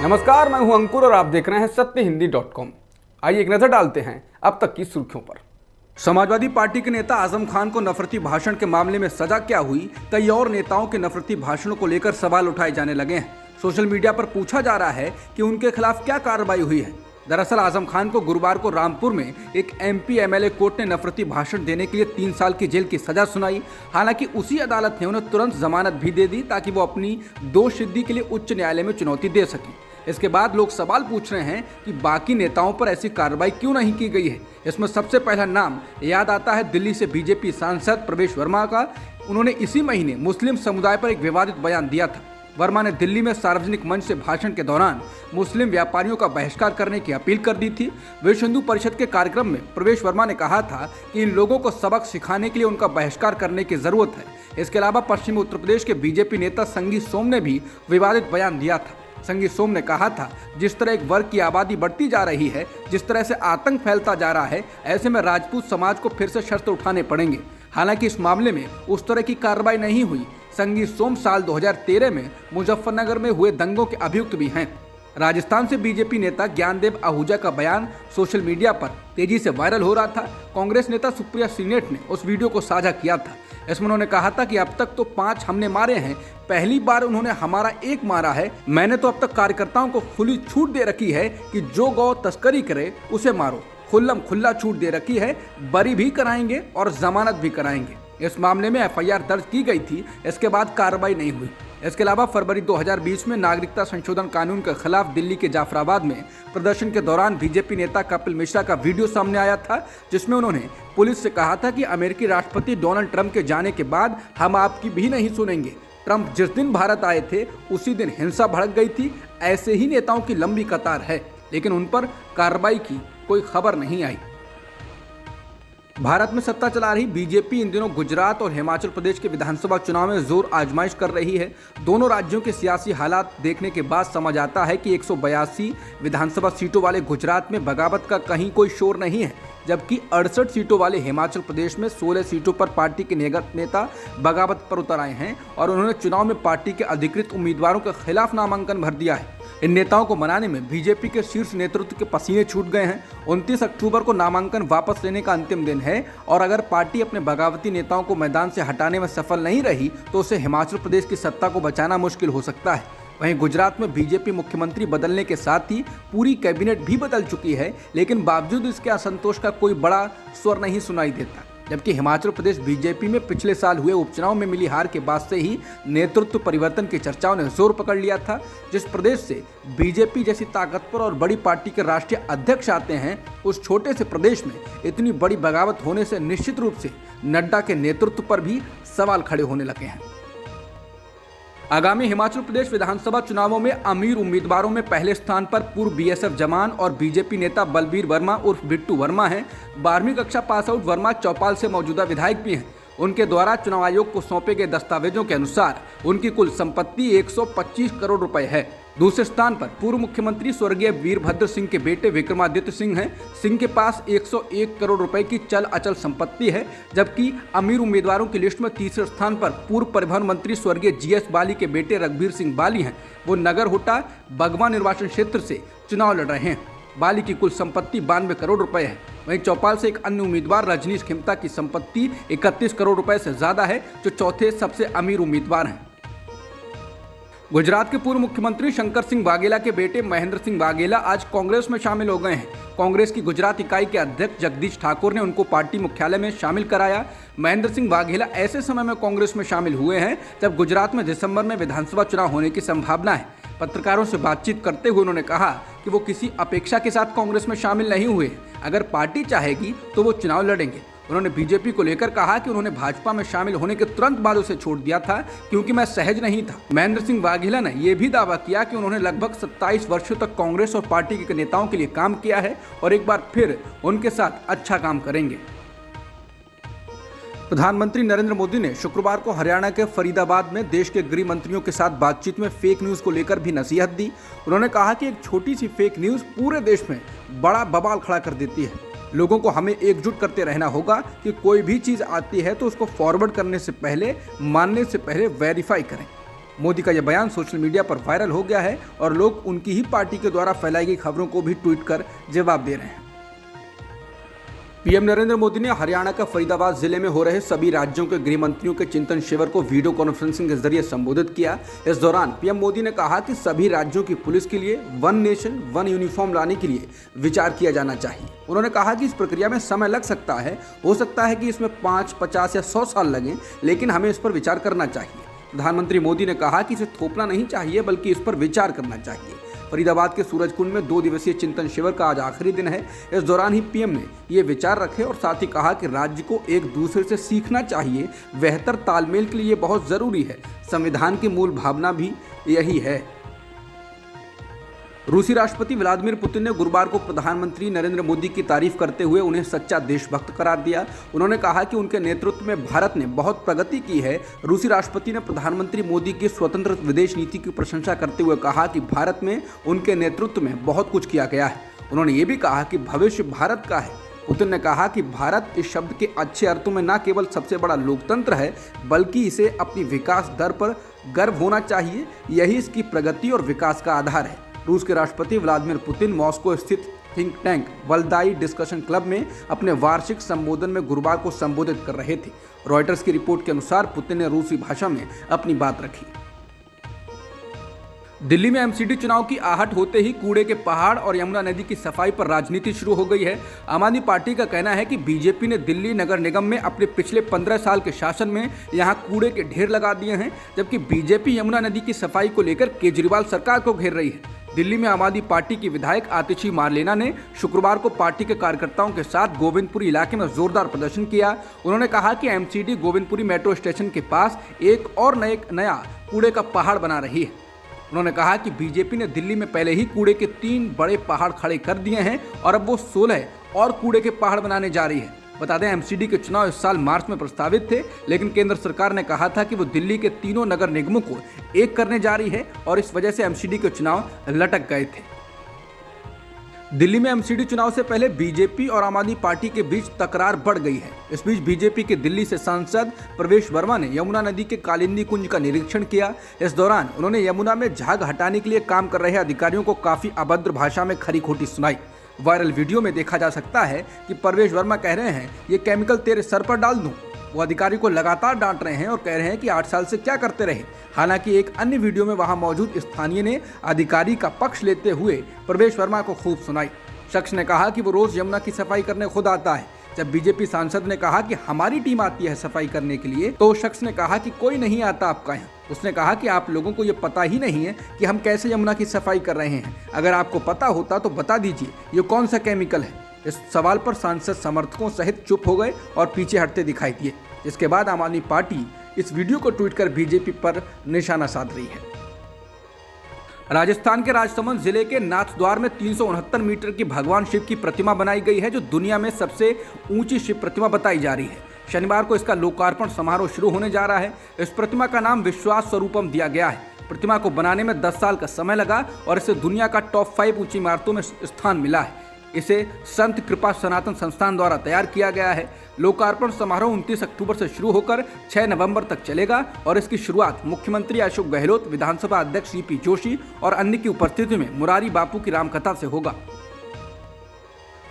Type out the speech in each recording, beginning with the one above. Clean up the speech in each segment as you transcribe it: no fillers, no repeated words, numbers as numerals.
नमस्कार, मैं हूं अंकुर और आप देख रहे हैं सत्यहिंदी.com। आइए एक नजर डालते हैं अब तक की सुर्खियों पर। समाजवादी पार्टी के नेता आजम खान को नफरती भाषण के मामले में सजा क्या हुई, कई और नेताओं के नफरती भाषणों को लेकर सवाल उठाए जाने लगे हैं। सोशल मीडिया पर पूछा जा रहा है कि उनके खिलाफ क्या कार्रवाई हुई है। दरअसल आजम खान को गुरुवार को रामपुर में एक MP MLA कोर्ट ने नफरती भाषण देने के लिए 3 साल की जेल की सजा सुनाई। हालांकि उसी अदालत ने उन्हें तुरंत जमानत भी दे दी ताकि वो अपनी दोष सिद्धि के लिए उच्च न्यायालय में चुनौती दे सके। इसके बाद लोग सवाल पूछ रहे हैं कि बाकी नेताओं पर ऐसी कार्रवाई क्यों नहीं की गई है। इसमें सबसे पहला नाम याद आता है दिल्ली से BJP सांसद प्रवेश वर्मा का। उन्होंने इसी महीने मुस्लिम समुदाय पर एक विवादित बयान दिया था। वर्मा ने दिल्ली में सार्वजनिक मंच से भाषण के दौरान मुस्लिम व्यापारियों का बहिष्कार करने की अपील कर दी थी। विश्व हिंदू परिषद के कार्यक्रम में प्रवेश वर्मा ने कहा था कि इन लोगों को सबक सिखाने के लिए उनका बहिष्कार करने की जरूरत है। इसके अलावा पश्चिमी उत्तर प्रदेश के BJP नेता संगी सोम ने भी विवादित बयान दिया था। संगी सोम ने कहा था, जिस तरह एक वर्ग की आबादी बढ़ती जा रही है, जिस तरह से आतंक फैलता जा रहा है, ऐसे में राजपूत समाज को फिर से शस्त्र उठाने पड़ेंगे। हालांकि इस मामले में उस तरह की कार्रवाई नहीं हुई। संगी सोम साल 2013 में मुजफ्फरनगर में हुए दंगों के अभियुक्त भी हैं। राजस्थान से BJP नेता ज्ञानदेव आहूजा का बयान सोशल मीडिया पर तेजी से वायरल हो रहा था। कांग्रेस नेता सुप्रिया सीनेट ने उस वीडियो को साझा किया था। इसमें उन्होंने कहा था कि अब तक तो 5 हमने मारे हैं, पहली बार उन्होंने हमारा 1 मारा है। मैंने तो अब तक कार्यकर्ताओं को खुली छूट दे रखी है कि जो गौ तस्करी करे उसे मारो। खुल्लम खुल्ला छूट दे रखी है, बरी भी कराएंगे और जमानत भी कराएंगे। इस मामले में FIR दर्ज की गई थी, इसके बाद कार्रवाई नहीं हुई। इसके अलावा फरवरी 2020 में नागरिकता संशोधन कानून के खिलाफ दिल्ली के जाफराबाद में प्रदर्शन के दौरान BJP नेता कपिल मिश्रा का वीडियो सामने आया था, जिसमें उन्होंने पुलिस से कहा था कि अमेरिकी राष्ट्रपति डोनाल्ड ट्रंप के जाने के बाद हम आपकी भी नहीं सुनेंगे। ट्रंप जिस दिन भारत आए थे उसी दिन हिंसा भड़क गई थी। ऐसे ही नेताओं की लंबी कतार है, लेकिन उन पर कार्रवाई की कोई खबर नहीं आई। भारत में सत्ता चला रही BJP इन दिनों गुजरात और हिमाचल प्रदेश के विधानसभा चुनाव में जोर आजमाइश कर रही है। दोनों राज्यों के सियासी हालात देखने के बाद समझ आता है कि 182 विधानसभा सीटों वाले गुजरात में बगावत का कहीं कोई शोर नहीं है, जबकि 68 सीटों वाले हिमाचल प्रदेश में 16 सीटों पर पार्टी के नेता बगावत पर उतर आए हैं और उन्होंने चुनाव में पार्टी के अधिकृत उम्मीदवारों के खिलाफ नामांकन भर दिया है। इन नेताओं को मनाने में BJP के शीर्ष नेतृत्व के पसीने छूट गए हैं। 29 अक्टूबर को नामांकन वापस लेने का अंतिम दिन है और अगर पार्टी अपने बगावती नेताओं को मैदान से हटाने में सफल नहीं रही तो उसे हिमाचल प्रदेश की सत्ता को बचाना मुश्किल हो सकता है। वहीं गुजरात में BJP मुख्यमंत्री बदलने के साथ ही पूरी कैबिनेट भी बदल चुकी है, लेकिन बावजूद इसके असंतोष का कोई बड़ा स्वर नहीं सुनाई देता। जबकि हिमाचल प्रदेश BJP में पिछले साल हुए उपचुनाव में मिली हार के बाद से ही नेतृत्व परिवर्तन की चर्चाओं ने जोर पकड़ लिया था। जिस प्रदेश से BJP जैसी ताकतवर और बड़ी पार्टी के राष्ट्रीय अध्यक्ष आते हैं, उस छोटे से प्रदेश में इतनी बड़ी बगावत होने से निश्चित रूप से नड्डा के नेतृत्व पर भी सवाल खड़े होने लगे हैं। आगामी हिमाचल प्रदेश विधानसभा चुनावों में अमीर उम्मीदवारों में पहले स्थान पर पूर्व BSF जवान और BJP नेता बलबीर वर्मा उर्फ बिट्टू वर्मा हैं। 12वीं कक्षा पास आउट वर्मा चौपाल से मौजूदा विधायक भी हैं। उनके द्वारा चुनाव आयोग को सौंपे गए दस्तावेजों के अनुसार उनकी कुल संपत्ति 125 करोड़ रुपए है। दूसरे स्थान पर पूर्व मुख्यमंत्री स्वर्गीय वीरभद्र सिंह के बेटे विक्रमादित्य सिंह हैं। सिंह के पास 101 करोड़ रुपए की चल अचल संपत्ति है, जबकि अमीर उम्मीदवारों की लिस्ट में तीसरे स्थान पर पूर्व परिवहन मंत्री स्वर्गीय GS बाली के बेटे रघुवीर सिंह बाली हैं। वो नगर हुटा बगवा निर्वाचन क्षेत्र से चुनाव लड़ रहे हैं। बाली की कुल संपत्ति 92 करोड़ रुपए है। वहीं चौपाल से एक अन्य उम्मीदवार रजनीश खिमता की संपत्ति 31 करोड़ रुपए से ज्यादा है, जो चौथे सबसे अमीर उम्मीदवार हैं। गुजरात के पूर्व मुख्यमंत्री शंकर सिंह वाघेला के बेटे महेंद्र सिंह वाघेला आज कांग्रेस में शामिल हो गए हैं। कांग्रेस की गुजरात इकाई के अध्यक्ष जगदीश ठाकुर ने उनको पार्टी मुख्यालय में शामिल कराया। महेंद्र सिंह वाघेला ऐसे समय में कांग्रेस में शामिल हुए हैं जब गुजरात में दिसंबर में विधानसभा चुनाव होने की संभावना है। पत्रकारों से बातचीत करते हुए उन्होंने कहा कि वो किसी अपेक्षा के साथ कांग्रेस में शामिल नहीं हुए। अगर पार्टी चाहेगी तो वो चुनाव लड़ेंगे। उन्होंने BJP को लेकर कहा कि उन्होंने भाजपा में शामिल होने के तुरंत बाद उसे छोड़ दिया था क्योंकि मैं सहज नहीं था। महेंद्र सिंह वाघेला ने यह भी दावा किया कि उन्होंने लगभग 27 वर्षों तक कांग्रेस और पार्टी के नेताओं के लिए काम किया है और एक बार फिर उनके साथ अच्छा काम करेंगे। प्रधानमंत्री नरेंद्र मोदी ने शुक्रवार को हरियाणा के फरीदाबाद में देश के गृह मंत्रियों के साथ बातचीत में फेक न्यूज़ को लेकर भी नसीहत दी। उन्होंने कहा कि एक छोटी सी फेक न्यूज़ पूरे देश में बड़ा बवाल खड़ा कर देती है। लोगों को हमें एकजुट करते रहना होगा कि कोई भी चीज़ आती है तो उसको फॉरवर्ड करने से पहले, मानने से पहले वेरीफाई करें। मोदी का यह बयान सोशल मीडिया पर वायरल हो गया है और लोग उनकी ही पार्टी के द्वारा फैलाई गई खबरों को भी ट्वीट कर जवाब दे रहे हैं। पीएम नरेंद्र मोदी ने हरियाणा का फरीदाबाद जिले में हो रहे सभी राज्यों के गृह मंत्रियों के चिंतन शिविर को वीडियो कॉन्फ्रेंसिंग के जरिए संबोधित किया। इस दौरान पीएम मोदी ने कहा कि सभी राज्यों की पुलिस के लिए वन नेशन वन यूनिफॉर्म लाने के लिए विचार किया जाना चाहिए। उन्होंने कहा कि इस प्रक्रिया में समय लग सकता है, हो सकता है कि इसमें 5, 50 या 100 साल लगें, लेकिन हमें इस पर विचार करना चाहिए। प्रधानमंत्री मोदी ने कहा कि इसे थोपना नहीं चाहिए बल्कि इस पर विचार करना चाहिए। फरीदाबाद के सूरजकुंड में 2 दिवसीय चिंतन शिविर का आज आखिरी दिन है। इस दौरान ही पीएम ने ये विचार रखे और साथ ही कहा कि राज्य को एक दूसरे से सीखना चाहिए। बेहतर तालमेल के लिए बहुत जरूरी है। संविधान की मूल भावना भी यही है। रूसी राष्ट्रपति व्लादिमीर पुतिन ने गुरुवार को प्रधानमंत्री नरेंद्र मोदी की तारीफ करते हुए उन्हें सच्चा देशभक्त करार दिया। उन्होंने कहा कि उनके नेतृत्व में भारत ने बहुत प्रगति की है। रूसी राष्ट्रपति ने प्रधानमंत्री मोदी की स्वतंत्र विदेश नीति की प्रशंसा करते हुए कहा कि भारत में उनके नेतृत्व में बहुत कुछ किया गया है। उन्होंने ये भी कहा कि भविष्य भारत का है। पुतिन ने कहा कि भारत इस शब्द के अच्छे अर्थों में न केवल सबसे बड़ा लोकतंत्र है, बल्कि इसे अपनी विकास दर पर गर्व होना चाहिए। यही इसकी प्रगति और विकास का आधार है। रूस के राष्ट्रपति व्लादिमीर पुतिन मॉस्को स्थित think tank Valdai discussion club में अपने वार्षिक संबोधन में गुरुवार को संबोधित कर रहे थे। रॉयटर्स की रिपोर्ट के अनुसार पुतिन ने रूसी भाषा में अपनी बात रखी। दिल्ली में एमसीडी चुनाव की आहट होते ही कूड़े के पहाड़ और यमुना नदी की सफाई पर राजनीति शुरू हो गई है। आम आदमी पार्टी का कहना है कि बीजेपी ने दिल्ली नगर निगम में अपने पिछले 15 साल के शासन में यहां कूड़े के ढेर लगा दिए हैं, जबकि बीजेपी यमुना नदी की सफाई को लेकर केजरीवाल सरकार को घेर रही है। दिल्ली में आम आदमी पार्टी की विधायक आतिशी मारलेना ने शुक्रवार को पार्टी के कार्यकर्ताओं के साथ गोविंदपुरी इलाके में जोरदार प्रदर्शन किया। उन्होंने कहा कि एमसीडी गोविंदपुरी मेट्रो स्टेशन के पास एक और नया कूड़े का पहाड़ बना रही है। उन्होंने कहा कि बीजेपी ने दिल्ली में पहले ही कूड़े के 3 बड़े पहाड़ खड़े कर दिए हैं और अब वो 16 और कूड़े के पहाड़ बनाने जा रही है। बता दें, एमसीडी के चुनाव इस साल मार्च में प्रस्तावित थे, लेकिन केंद्र सरकार ने कहा था कि वो दिल्ली के तीनों नगर निगमों को एक करने जा रही है और इस वजह से एमसीडी के चुनाव लटक गए थे। दिल्ली में एमसीडी चुनाव से पहले बीजेपी और आम आदमी पार्टी के बीच तकरार बढ़ गई है। इस बीच बीजेपी के दिल्ली से सांसद प्रवेश वर्मा ने यमुना नदी के कालिंदी कुंज का निरीक्षण किया। इस दौरान उन्होंने यमुना में झाग हटाने के लिए काम कर रहे अधिकारियों को काफी अभद्र भाषा में खरी खोटी सुनाई। वायरल वीडियो में देखा जा सकता है कि प्रवेश वर्मा कह रहे हैं, ये केमिकल तेरे सर पर डाल दूं। वो अधिकारी को लगातार डांट रहे हैं और कह रहे हैं कि 8 साल से क्या करते रहे। हालांकि एक अन्य वीडियो में वहां मौजूद स्थानीय ने अधिकारी का पक्ष लेते हुए प्रवेश वर्मा को खूब सुनाई। शख्स ने कहा कि वो रोज यमुना की सफाई करने खुद आता है। जब बीजेपी सांसद ने कहा कि हमारी टीम आती है सफाई करने के लिए, तो शख्स ने कहा कि कोई नहीं आता आपका यहाँ। उसने कहा कि आप लोगों को ये पता ही नहीं है कि हम कैसे यमुना की सफाई कर रहे हैं। अगर आपको पता होता तो बता दीजिए ये कौन सा केमिकल है। इस सवाल पर सांसद समर्थकों सहित चुप हो गए और पीछे हटते दिखाई दिए। इसके बाद आम आदमी पार्टी इस वीडियो को ट्वीट कर बीजेपी पर निशाना साध रही है। राजस्थान के राजसमंद जिले के नाथद्वार में 369 मीटर की भगवान शिव की प्रतिमा बनाई गई है, जो दुनिया में सबसे ऊंची शिव प्रतिमा बताई जा रही है। शनिवार को इसका लोकार्पण समारोह शुरू होने जा रहा है। इस प्रतिमा का नाम विश्वास स्वरूपम दिया गया है। प्रतिमा को बनाने में 10 साल का समय लगा और इसे दुनिया का टॉप 5 ऊंची इमारतों में स्थान मिला है। इसे संत कृपा सनातन संस्थान द्वारा तैयार किया गया है। लोकार्पण समारोह 29 अक्टूबर से शुरू होकर 6 नवंबर तक चलेगा और इसकी शुरुआत मुख्यमंत्री अशोक गहलोत, विधानसभा अध्यक्ष सीपी जोशी और अन्य की उपस्थिति में मुरारी बापू की रामकथा से होगा।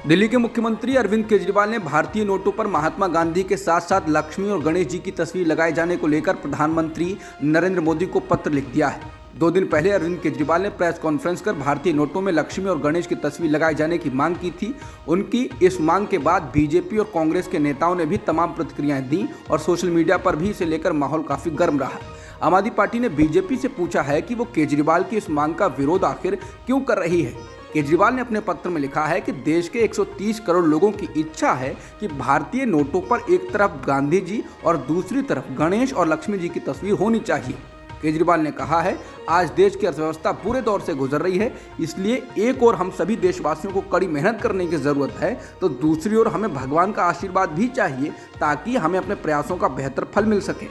दिल्ली के मुख्यमंत्री अरविंद केजरीवाल ने भारतीय नोटों पर महात्मा गांधी के साथ साथ लक्ष्मी और गणेश जी की तस्वीर लगाए जाने को लेकर प्रधानमंत्री नरेंद्र मोदी को पत्र लिख दिया है। 2 दिन पहले अरविंद केजरीवाल ने प्रेस कॉन्फ्रेंस कर भारतीय नोटों में लक्ष्मी और गणेश की तस्वीर लगाए जाने की मांग की थी। उनकी इस मांग के बाद बीजेपी और कांग्रेस के नेताओं ने भी तमाम प्रतिक्रियाएं दी और सोशल मीडिया पर भी इसे लेकर माहौल काफी गर्म रहा। आम आदमी पार्टी ने बीजेपी से पूछा है कि वो केजरीवाल की इस मांग का विरोध आखिर क्यों कर रही है। केजरीवाल ने अपने पत्र में लिखा है कि देश के 130 करोड़ लोगों की इच्छा है कि भारतीय नोटों पर एक तरफ गांधी जी और दूसरी तरफ गणेश और लक्ष्मी जी की तस्वीर होनी चाहिए। केजरीवाल ने कहा है, आज देश की अर्थव्यवस्था बुरे दौर से गुजर रही है, इसलिए एक ओर हम सभी देशवासियों को कड़ी मेहनत करने की जरूरत है, तो दूसरी ओर हमें भगवान का आशीर्वाद भी चाहिए ताकि हमें अपने प्रयासों का बेहतर फल मिल सके।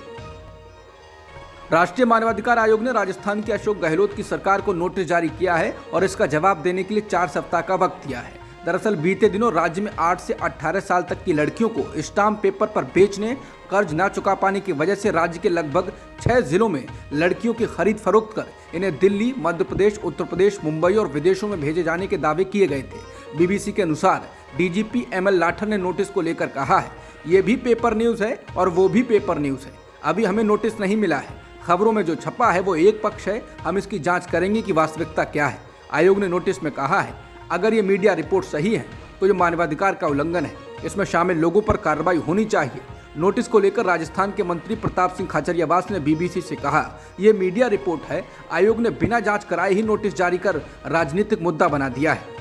राष्ट्रीय मानवाधिकार आयोग ने राजस्थान के अशोक गहलोत की सरकार को नोटिस जारी किया है और इसका जवाब देने के लिए 4 सप्ताह का वक्त दिया है। दरअसल बीते दिनों राज्य में 8 से 18 साल तक की लड़कियों को स्टाम्प पेपर पर बेचने, कर्ज न चुका पाने की वजह से राज्य के लगभग 6 जिलों में लड़कियों की खरीद फरोख्त कर इन्हें दिल्ली, मध्य प्रदेश, उत्तर प्रदेश, मुंबई और विदेशों में भेजे जाने के दावे किए गए थे। बीबीसी के अनुसार डीजीपी एमएल लाठर ने नोटिस को लेकर कहा है, ये भी पेपर न्यूज़ है और वो भी पेपर न्यूज़ है। अभी हमें नोटिस नहीं मिला है। खबरों में जो छपा है वो एक पक्ष है, हम इसकी जांच करेंगे कि वास्तविकता क्या है। आयोग ने नोटिस में कहा है, अगर ये मीडिया रिपोर्ट सही है तो ये मानवाधिकार का उल्लंघन है, इसमें शामिल लोगों पर कार्रवाई होनी चाहिए। नोटिस को लेकर राजस्थान के मंत्री प्रताप सिंह खाचरियावास ने बीबीसी से कहा, ये मीडिया रिपोर्ट है, आयोग ने बिना जांच कराए ही नोटिस जारी कर राजनीतिक मुद्दा बना दिया है।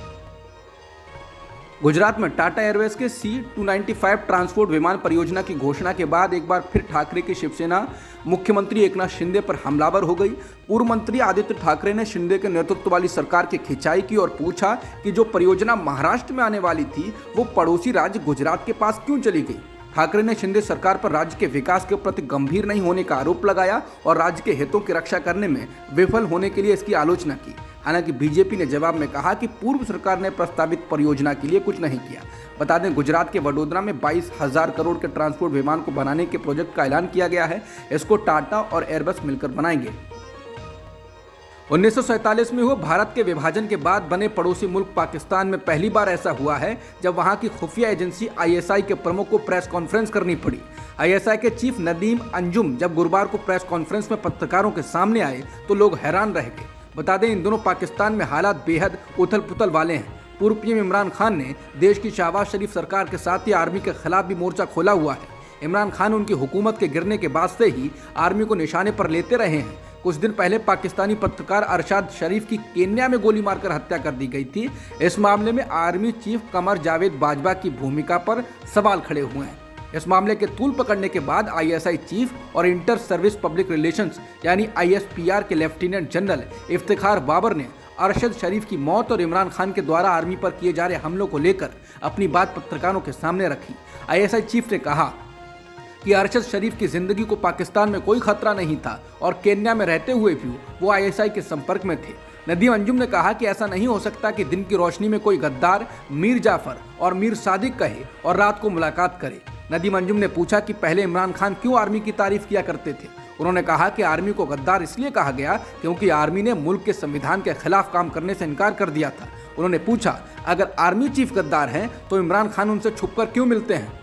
गुजरात में टाटा एयरवेज के C-295 ट्रांसपोर्ट विमान परियोजना की घोषणा के बाद एक बार फिर ठाकरे की शिवसेना मुख्यमंत्री एकनाथ शिंदे पर हमलावर हो गई। पूर्व मंत्री आदित्य ठाकरे ने शिंदे के नेतृत्व वाली सरकार की खिंचाई की और पूछा कि जो परियोजना महाराष्ट्र में आने वाली थी वो पड़ोसी राज्य गुजरात के पास क्यों चली गई। ठाकरे ने शिंदे सरकार पर राज्य के विकास के प्रति गंभीर नहीं होने का आरोप लगाया और राज्य के हितों की रक्षा करने में विफल होने के लिए इसकी आलोचना की। हालांकि बीजेपी ने जवाब में कहा कि पूर्व सरकार ने प्रस्तावित परियोजना के लिए कुछ नहीं किया। बता दें, गुजरात के वडोदरा में 22,000 करोड़ के ट्रांसपोर्ट विमान को बनाने के प्रोजेक्ट का ऐलान किया गया है। इसको टाटा और एयरबस मिलकर बनाएंगे। 1947 में हुए भारत के विभाजन के बाद बने पड़ोसी मुल्क पाकिस्तान में पहली बार ऐसा हुआ है जब वहां की खुफिया एजेंसी ISI के प्रमुख को प्रेस कॉन्फ्रेंस करनी पड़ी। ISI के चीफ नदीम अंजुम जब गुरुवार को प्रेस कॉन्फ्रेंस में पत्रकारों के सामने आए तो लोग हैरान रह गए। बता दें, इन दोनों पाकिस्तान में हालात बेहद उथल पुथल वाले हैं। पूर्व पीएम इमरान खान ने देश की शहबाज शरीफ सरकार के साथ ही आर्मी के खिलाफ भी मोर्चा खोला हुआ है। इमरान खान उनकी हुकूमत के गिरने के बाद से ही आर्मी को निशाने पर लेते रहे हैं। कुछ दिन पहले पाकिस्तानी पत्रकार अरशाद शरीफ की केन्या में गोली मारकर हत्या कर दी गई थी। इस मामले में आर्मी चीफ कमर जावेद बाजवा की भूमिका पर सवाल खड़े हुए हैं। इस मामले के तूल पकड़ने के बाद ISI चीफ और इंटर सर्विस पब्लिक रिलेशंस यानी ISPR के लेफ्टिनेंट जनरल इफ्तिखार बाबर ने अरशद शरीफ की मौत और इमरान खान के द्वारा आर्मी पर किए जा रहे हमलों को लेकर अपनी बात पत्रकारों के सामने रखी। ISI चीफ ने कहा कि अरशद शरीफ की जिंदगी को पाकिस्तान में कोई खतरा नहीं था और केन्या में रहते हुए भी वो ISI के संपर्क में थे। नदीम अंजुम ने कहा कि ऐसा नहीं हो सकता कि दिन की रोशनी में कोई गद्दार मीर जाफर और मीर सादिक कहे और रात को मुलाकात करे। नदीम अंजुम ने पूछा कि पहले इमरान खान क्यों आर्मी की तारीफ किया करते थे। उन्होंने कहा कि आर्मी को गद्दार इसलिए कहा गया क्योंकि आर्मी ने मुल्क के संविधान के खिलाफ काम करने से इनकार कर दिया था। उन्होंने पूछा, अगर आर्मी चीफ गद्दार हैं तो इमरान खान उनसे छुपकर क्यों मिलते हैं।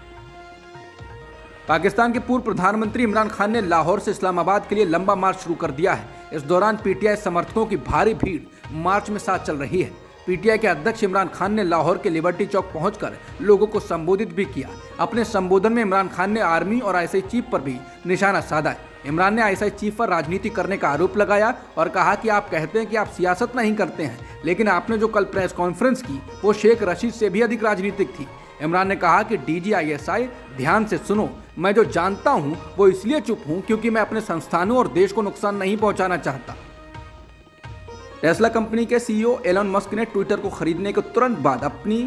पाकिस्तान के पूर्व प्रधानमंत्री इमरान खान ने लाहौर से इस्लामाबाद के लिए लंबा मार्च शुरू कर दिया है। इस दौरान PTI समर्थकों की भारी भीड़ मार्च में साथ चल रही है। PTI के अध्यक्ष इमरान खान ने लाहौर के लिबर्टी चौक पहुंचकर लोगों को संबोधित भी किया। अपने संबोधन में इमरान खान ने आर्मी और ISI चीफ पर भी निशाना साधा है। इमरान ने ISI चीफ पर राजनीति करने का आरोप लगाया और कहा कि आप कहते हैं कि आप सियासत नहीं करते हैं, लेकिन आपने जो कल प्रेस कॉन्फ्रेंस की वो शेख रशीद से भी अधिक राजनीतिक थी। इमरान ने कहा कि DG ISI ध्यान से सुनो, मैं जो जानता हूं वो इसलिए चुप हूं क्योंकि मैं अपने संस्थानों और देश को नुकसान नहीं पहुंचाना चाहता। टेस्ला कंपनी के CEO एलन मस्क ने ट्विटर को खरीदने के तुरंत बाद अपनी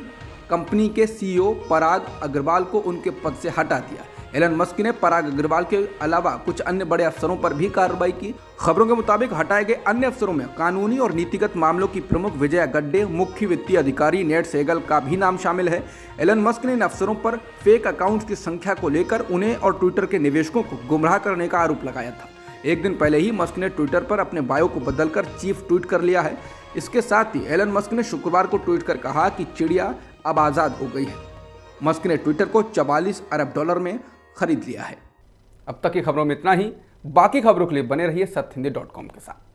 कंपनी के CEO पराग अग्रवाल को उनके पद से हटा दिया। एलन मस्क ने पराग अग्रवाल के अलावा कुछ अन्य बड़े अफसरों पर भी कार्रवाई की। खबरों के मुताबिक हटाए गए अन्य अफसरों में कानूनी और नीतिगत मामलों की प्रमुख विजया गड्डे, मुख्य वित्तीय अधिकारी नेट सेगल का भी नाम शामिल है। एलन मस्क ने इन अफसरों पर फेक अकाउंट्स की संख्या को लेकर उन्हें और ट्विटर के निवेशकों को गुमराह करने का आरोप लगाया था। एक दिन पहले ही मस्क ने ट्विटर पर अपने बायो को बदलकर चीफ ट्वीट कर लिया है। इसके साथ ही एलन मस्क ने शुक्रवार को ट्वीट कर कहा कि चिड़िया अब आज़ाद हो गई है। मस्क ने ट्विटर को $44 अरब में खरीद लिया है। अब तक की खबरों में इतना ही। बाकी खबरों के लिए बने रहिए सत्यहिंदी.com के साथ।